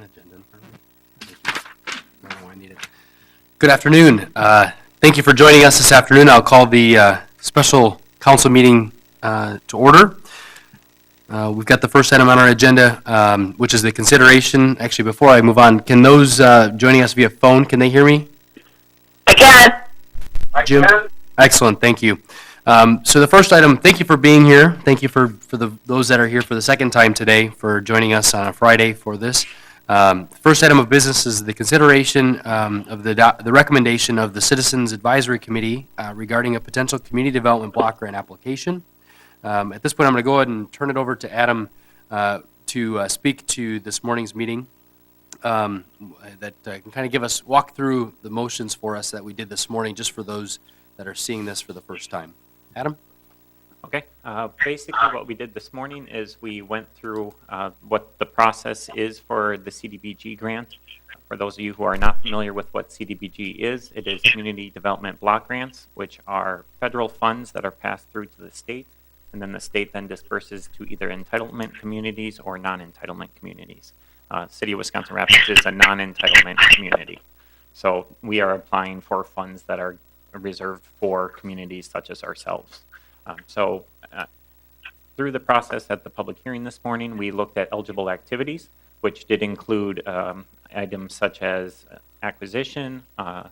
agenda in front of me? I don't know why I need it. Good afternoon. Thank you for joining us this afternoon. I'll call the special council meeting to order. We've got the first item on our agenda, which is the consideration. Actually, before I move on, can those joining us via phone, can they hear me? I can. Jim? Excellent, thank you. So the first item, thank you for being here. Thank you for those that are here for the second time today for joining us on a Friday for this. The first item of business is the consideration of the recommendation of the Citizens Advisory Committee regarding a potential community development block grant application. At this point, I'm going to go ahead and turn it over to Adam to speak to this morning's meeting. That can kind of walk through the motions for us that we did this morning, just for those that are seeing this for the first time. Adam? Okay. Basically, what we did this morning is we went through what the process is for the CDBG grant. For those of you who are not familiar with what CDBG is, it is Community Development Block Grants, which are federal funds that are passed through to the state, and then the state then disperses to either entitlement communities or non-entitlement communities. City of Wisconsin Rapids is a non-entitlement community. So we are applying for funds that are reserved for communities such as ourselves. Through the process at the public hearing this morning, we looked at eligible activities, which did include items such as acquisition,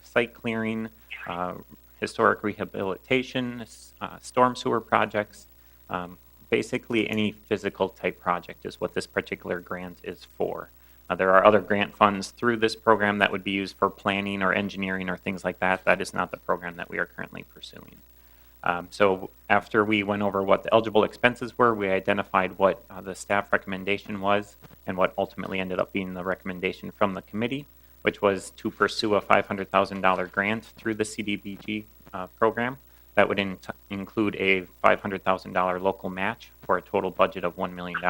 site clearing, historic rehabilitation, storm sewer projects. Basically, any physical type project is what this particular grant is for. There are other grant funds through this program that would be used for planning or engineering or things like that. That is not the program that we are currently pursuing. So after we went over what the eligible expenses were, we identified what the staff recommendation was and what ultimately ended up being the recommendation from the committee, which was to pursue a $500,000 grant through the CDBG program. That would include a $500,000 local match for a total budget of $1 million.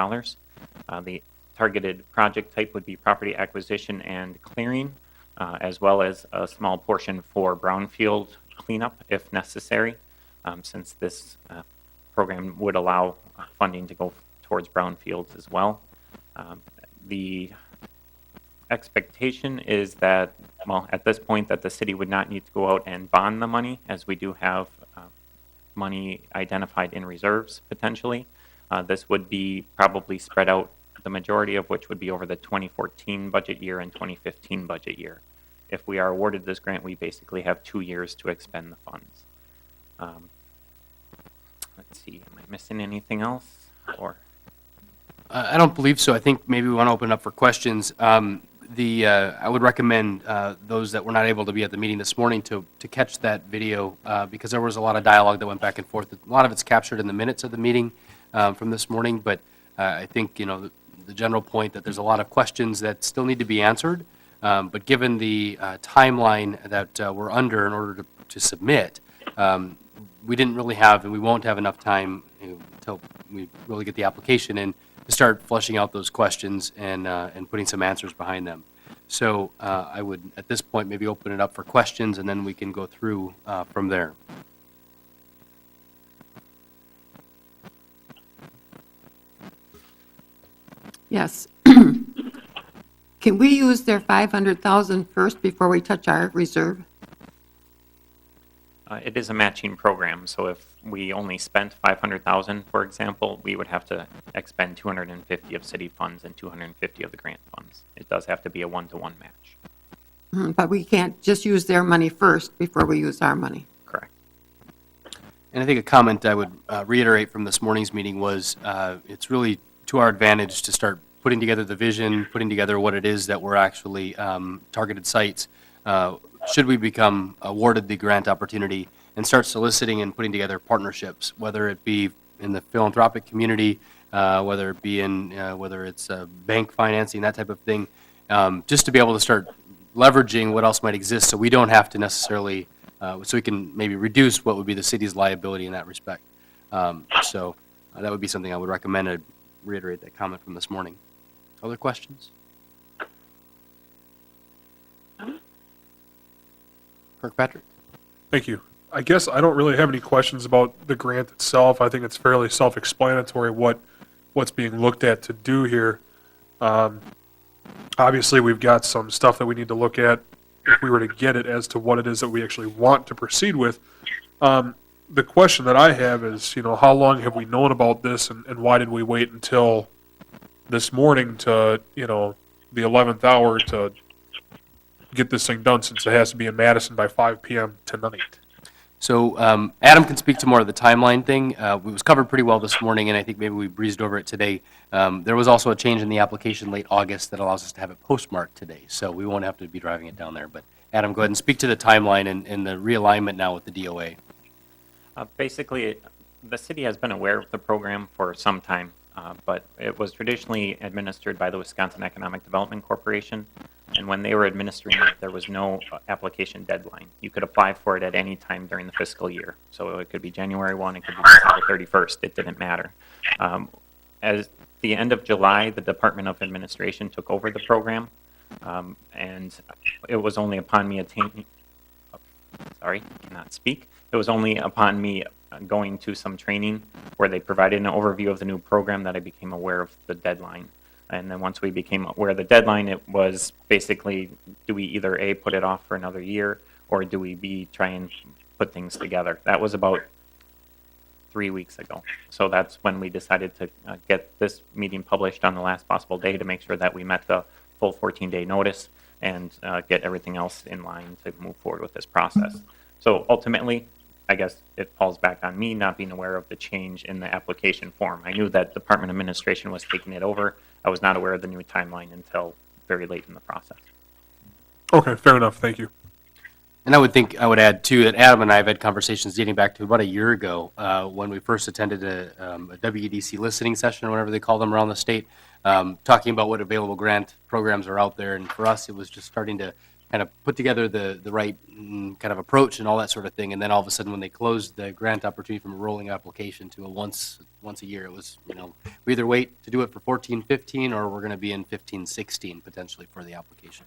The targeted project type would be property acquisition and clearing, as well as a small portion for brownfield cleanup if necessary, since this program would allow funding to go towards brownfields as well. The expectation is that, well, at this point, that the city would not need to go out and bond the money, as we do have money identified in reserves potentially. This would be probably spread out, the majority of which would be over the 2014 budget year and 2015 budget year. If we are awarded this grant, we basically have 2 years to expend the funds. Let's see, am I missing anything else? Or I don't believe so. I think maybe we want to open up for questions. I would recommend those that were not able to be at the meeting this morning to catch that video because there was a lot of dialogue that went back and forth. A lot of it's captured in the minutes of the meeting from this morning, but I think, the general point that there's a lot of questions that still need to be answered, but given the timeline that we're under in order to submit, we didn't really have, and we won't have enough time until we really get the application in to start fleshing out those questions and putting some answers behind them. So I would, at this point, maybe open it up for questions, and then we can go through from there. Yes. Can we use their $500,000 first before we touch our reserve? it is a matching program, so if we only spent $500,000, for example, we would have to expend $250 of city funds and $250 of the grant funds. It does have to be a one-to-one match. But we can't just use their money first before we use our money. Correct. And I think a comment I would reiterate from this morning's meeting was it's really to our advantage to start putting together the vision, putting together what it is that we're actually targeted sites. Should we become awarded the grant opportunity and start soliciting and putting together partnerships, whether it be in the philanthropic community, whether it be in whether it's bank financing, that type of thing, just to be able to start leveraging what else might exist, so we don't have to necessarily, so we can maybe reduce what would be the city's liability in that respect. So that would be something I would recommend. I'd reiterate that comment from this morning. Other questions? Kirkpatrick? Thank you. I guess I don't really have any questions about the grant itself. I think it's fairly self-explanatory what's being looked at to do here. obviously, we've got some stuff that we need to look at if we were to get it as to what it is that we actually want to proceed with. The question that I have is, how long have we known about this, and why did we wait until this morning to, the 11th hour to get this thing done, since it has to be in Madison by 5 p.m. tonight? So Adam can speak to more of the timeline thing. It was covered pretty well this morning, and I think maybe we breezed over it today. There was also a change in the application late August that allows us to have it postmarked today, so we won't have to be driving it down there. But Adam, go ahead and speak to the timeline and the realignment now with the DOA. Basically, the city has been aware of the program for some time, but it was traditionally administered by the Wisconsin Economic Development Corporation. And when they were administering it, there was no application deadline. You could apply for it at any time during the fiscal year. So it could be January 1, it could be December 31st, it didn't matter. As the end of July, the Department of Administration took over the program, and it was only upon me It was only upon me going to some training where they provided an overview of the new program that I became aware of the deadline. And then once we became aware of the deadline, it was basically, do we either A, put it off for another year, or do we B, try and put things together? That was about 3 weeks ago. So that's when we decided to get this meeting published on the last possible day to make sure that we met the full 14-day notice and get everything else in line to move forward with this process. So ultimately, I guess it falls back on me not being aware of the change in the application form. I knew that Department Administration was taking it over. I was not aware of the new timeline until very late in the process. Okay, fair enough. Thank you. And I would add, too, that Adam and I have had conversations dating back to about a year ago when we first attended a WEDC listening session, or whatever they call them around the state, talking about what available grant programs are out there. And for us, it was just starting to kind of put together the right kind of approach and all that sort of thing. And then all of a sudden, when they closed the grant opportunity from a rolling application to a once a year, it was, we either wait to do it for 14-15, or we're going to be in 15-16 potentially for the application.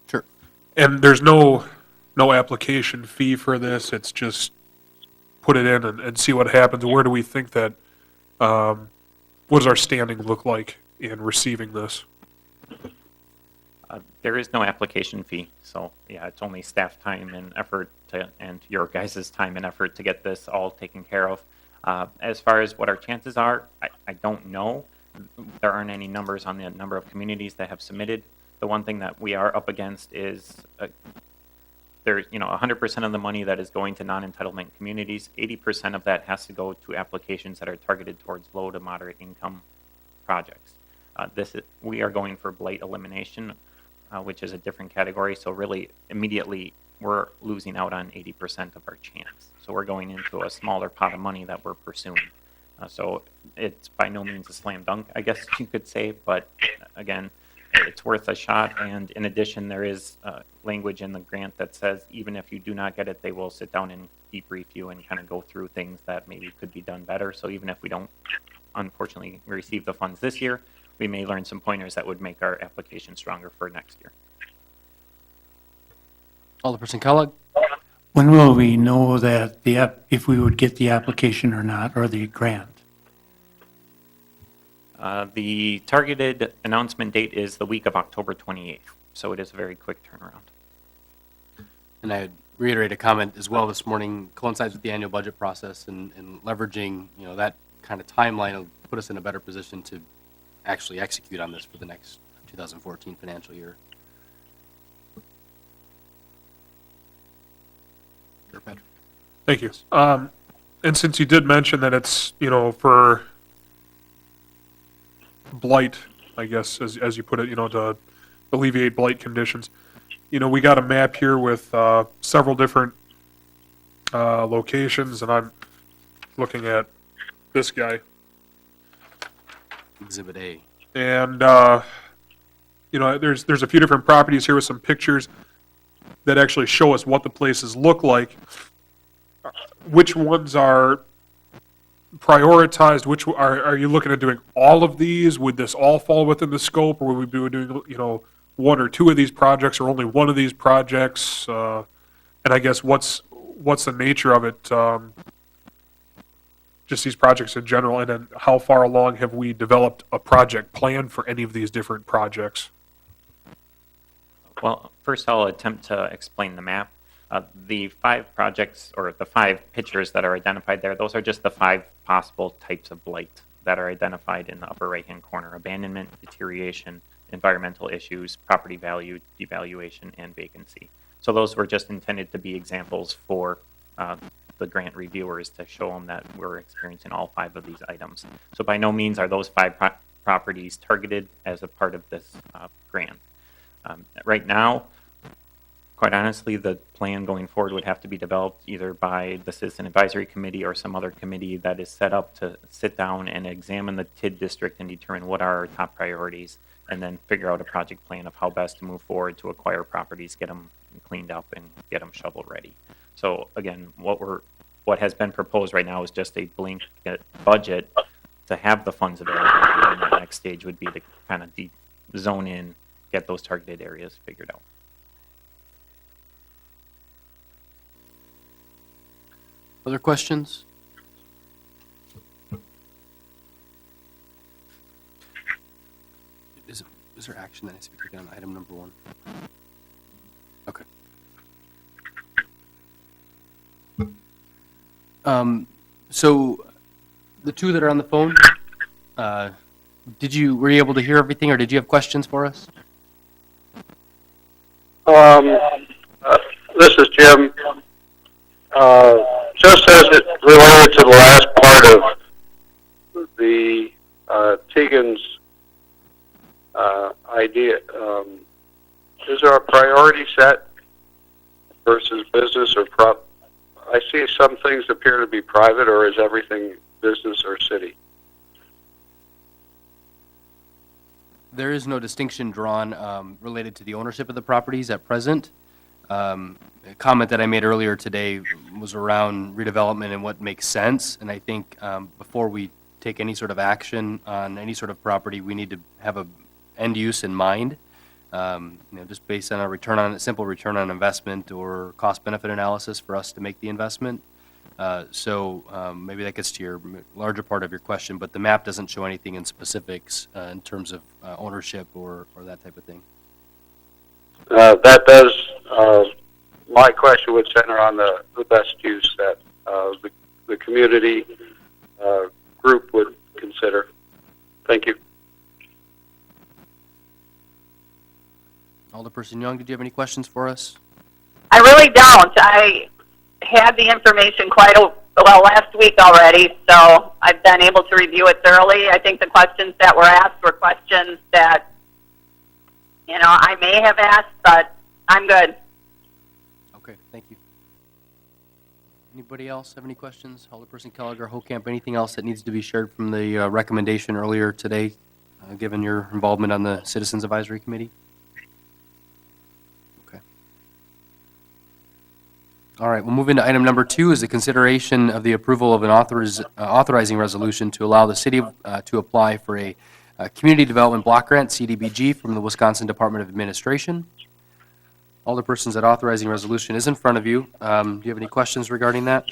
Sure. And there's no application fee for this. It's just put it in and see what happens. Where do we think that, what does our standing look like in receiving this? There is no application fee, so yeah, it's only staff time and effort and your guys' time and effort to get this all taken care of. As far as what our chances are, I don't know. There aren't any numbers on the number of communities that have submitted. The one thing that we are up against is there's 100% of the money that is going to non-entitlement communities. 80% of that has to go to applications that are targeted towards low to moderate income projects. We are going for blight elimination, which is a different category. So really, immediately, we're losing out on 80% of our chance. So we're going into a smaller pot of money that we're pursuing. So it's by no means a slam dunk, I guess you could say. But again, it's worth a shot. And in addition, there is language in the grant that says even if you do not get it, they will sit down and debrief you and kind of go through things that maybe could be done better. So even if we don't, unfortunately, receive the funds this year, we may learn some pointers that would make our application stronger for next year. Alderperson Kellogg? When will we know that if we would get the application or not, or the grant? The targeted announcement date is the week of October 28th, so it is a very quick turnaround. And I would reiterate a comment as well this morning, coincides with the annual budget process, and leveraging that kind of timeline will put us in a better position to actually execute on this for the next 2014 financial year. Sure, Patrick. Thank you. And since you did mention that it's, for blight, I guess, as you put it, to alleviate blight conditions, we got a map here with several different locations, and I'm looking at this guy. Exhibit A. And, there's a few different properties here with some pictures that actually show us what the places look like. Which ones are prioritized? Which are you looking at doing all of these? Would this all fall within the scope, or would we be doing, one or two of these projects, or only one of these projects? And I guess what's the nature of it? just these projects in general, and then how far along have we developed a project plan for any of these different projects? Well, first I'll attempt to explain the map. The 5 projects, or the 5 pictures that are identified there, those are just the 5 possible types of blight that are identified in the upper right-hand corner: abandonment, deterioration, environmental issues, property value, devaluation, and vacancy. So those were just intended to be examples for the grant reviewers to show them that we're experiencing all 5 of these items. So by no means are those 5 properties targeted as a part of this grant. Right now, quite honestly, the plan going forward would have to be developed either by the Citizen Advisory Committee or some other committee that is set up to sit down and examine the TID district and determine what are our top priorities, and then figure out a project plan of how best to move forward to acquire properties, get them cleaned up, and get them shovel ready. So again, what has been proposed right now is just a blanket budget to have the funds available. And the next stage would be to kind of zone in, get those targeted areas figured out. Other questions? Is there action that needs to be taken on item number 1? Okay. So the 2 that are on the phone, were you able to hear everything, or did you have questions for us? This is Jim. Just as it related to the last part of the Tegan's idea, is there a priority set versus business or I see some things appear to be private, or is everything business or city? There is no distinction drawn related to the ownership of the properties at present. A comment that I made earlier today was around redevelopment and what makes sense, and I think before we take any sort of action on any sort of property, we need to have a end use in mind. Just based on a simple return on investment or cost benefit analysis for us to make the investment. Maybe that gets to your larger part of your question, but the map doesn't show anything in specifics in terms of ownership or that type of thing. That does. My question would center on the best use that the community group would consider. Thank you. Alderperson Young, did you have any questions for us? I really don't. I had the information last week already, so I've been able to review it thoroughly. I think the questions that were asked were questions that, I may have asked, but I'm good. Okay, thank you. Anybody else have any questions? Alderperson Kelliger, Hokamp, anything else that needs to be shared from the recommendation earlier today, given your involvement on the Citizens Advisory Committee? Okay. All right, we'll move into item number 2 is the consideration of the approval of an authorizing resolution to allow the city to apply for a Community Development Block Grant, CDBG, from the Wisconsin Department of Administration. Alderpersons, that authorizing resolution is in front of you. Do you have any questions regarding that?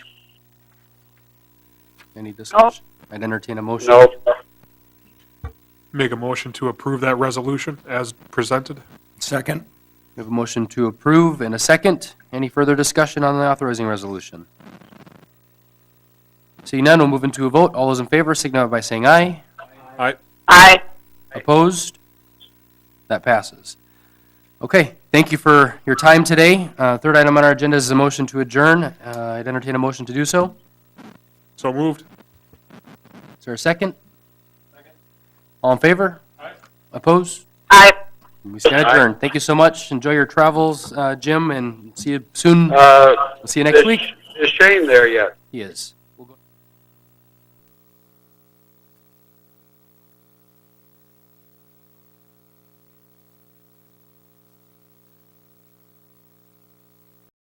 Any discussion? I'd entertain a motion. No. Make a motion to approve that resolution as presented. Second? We have a motion to approve and a second. Any further discussion on the authorizing resolution? Seeing none, we'll move into a vote. All those in favor signify by saying aye. Aye. Aye. Opposed? That passes. Okay, thank you for your time today. Third item on our agenda is a motion to adjourn. I'd entertain a motion to do so. So moved. Is there a second? Second. All in favor? Aye. Opposed? Aye. We stand adjourned. Thank you so much. Enjoy your travels, Jim, and see you soon. See you next week. Is Shane there yet? He is.